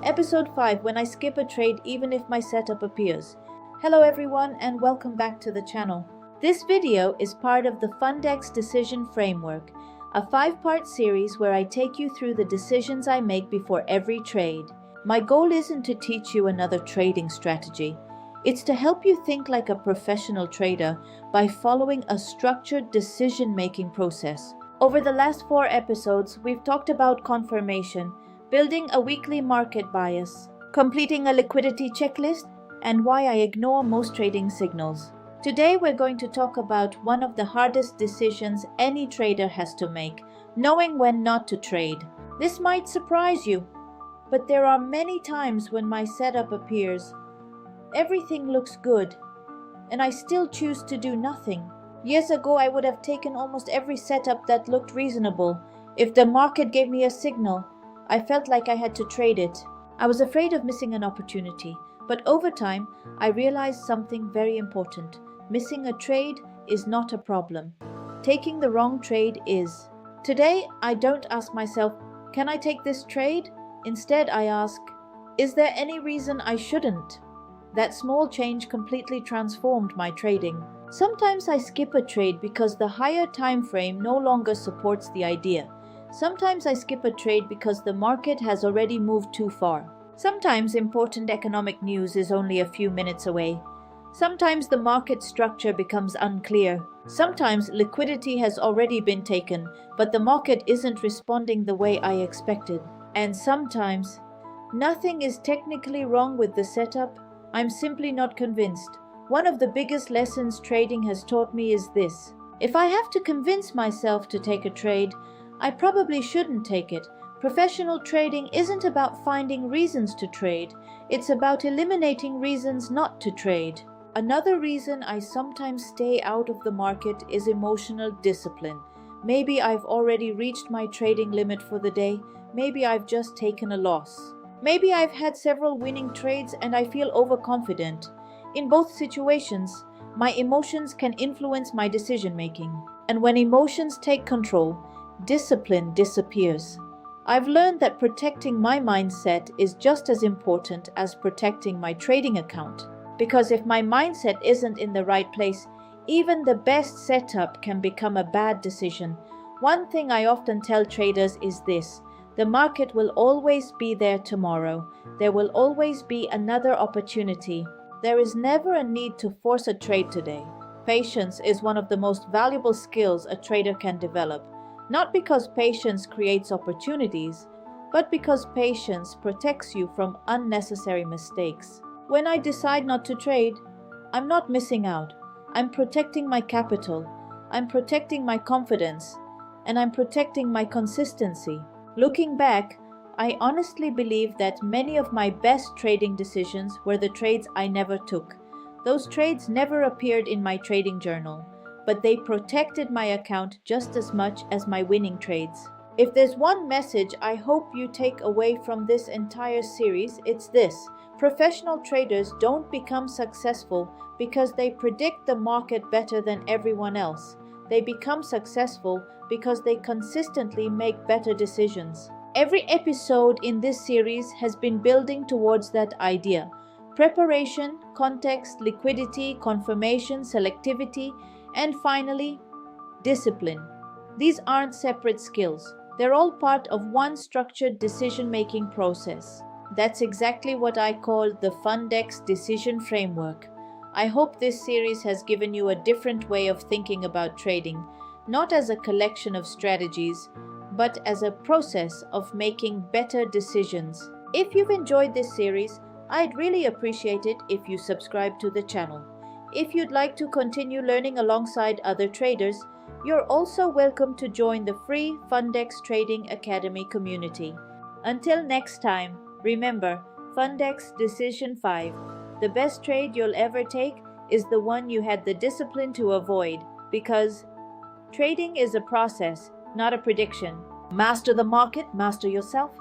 Episode 5, when I skip a trade even if my setup appears. Hello everyone and welcome back to the channel. This video is part of the Fundex Decision Framework, a 5-part series where I take you through the decisions I make before every trade. My goal isn't to teach you another trading strategy. It's to help you think like a professional trader by following a structured decision-making process. Over the last 4 episodes, we've talked about confirmation, building a weekly market bias, completing a liquidity checklist, and why I ignore most trading signals. Today we're going to talk about one of the hardest decisions any trader has to make, knowing when not to trade. This might surprise you, but there are many times when my setup appears. Everything looks good, and I still choose to do nothing. Years ago, I would have taken almost every setup that looked reasonable. If the market gave me a signal, I felt like I had to trade it. I was afraid of missing an opportunity, but over time, I realized something very important. Missing a trade is not a problem. Taking the wrong trade is. Today, I don't ask myself, can I take this trade? Instead, I ask, is there any reason I shouldn't? That small change completely transformed my trading. Sometimes I skip a trade because the higher time frame no longer supports the idea. Sometimes I skip a trade because the market has already moved too far. Sometimes important economic news is only a few minutes away. Sometimes the market structure becomes unclear. Sometimes liquidity has already been taken, but the market isn't responding the way I expected. And sometimes, nothing is technically wrong with the setup. I'm simply not convinced. One of the biggest lessons trading has taught me is this. If I have to convince myself to take a trade, I probably shouldn't take it. Professional trading isn't about finding reasons to trade. It's about eliminating reasons not to trade. Another reason I sometimes stay out of the market is emotional discipline. Maybe I've already reached my trading limit for the day. Maybe I've just taken a loss. Maybe I've had several winning trades and I feel overconfident. In both situations, my emotions can influence my decision making. And when emotions take control, discipline disappears. I've learned that protecting my mindset is just as important as protecting my trading account. Because if my mindset isn't in the right place, even the best setup can become a bad decision. One thing I often tell traders is this: the market will always be there tomorrow. There will always be another opportunity. There is never a need to force a trade today. Patience is one of the most valuable skills a trader can develop. Not because patience creates opportunities, but because patience protects you from unnecessary mistakes. When I decide not to trade, I'm not missing out. I'm protecting my capital. I'm protecting my confidence. And I'm protecting my consistency. Looking back, I honestly believe that many of my best trading decisions were the trades I never took. Those trades never appeared in my trading journal, but they protected my account just as much as my winning trades. If there's one message I hope you take away from this entire series, it's this. Professional traders don't become successful because they predict the market better than everyone else. They become successful because they consistently make better decisions. Every episode in this series has been building towards that idea. Preparation, context, liquidity, confirmation, selectivity, and finally, discipline. These aren't separate skills. They're all part of one structured decision-making process. That's exactly what I call the Fundex Decision Framework. I hope this series has given you a different way of thinking about trading, not as a collection of strategies, but as a process of making better decisions. If you've enjoyed this series, I'd really appreciate it if you subscribe to the channel. If you'd like to continue learning alongside other traders, you're also welcome to join the free Fundex Trading Academy community. Until next time, remember, Fundex Decision 5. The best trade you'll ever take is the one you had the discipline to avoid, because trading is a process, not a prediction. Master the market, master yourself.